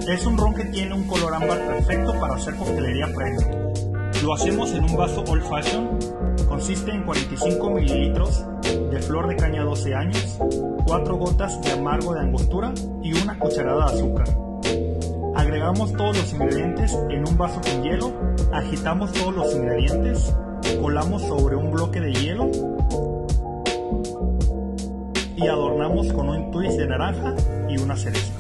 Es un ron que tiene un color ámbar perfecto para hacer coctelería premium. Lo hacemos en un vaso Old Fashion. Consiste en 45 mililitros de flor de caña 12 años, 4 gotas de amargo de angostura y una cucharada de azúcar. Agregamos todos los ingredientes en un vaso con hielo, agitamos todos los ingredientes, colamos sobre un bloque de hielo y adornamos con un twist de naranja y una cereza.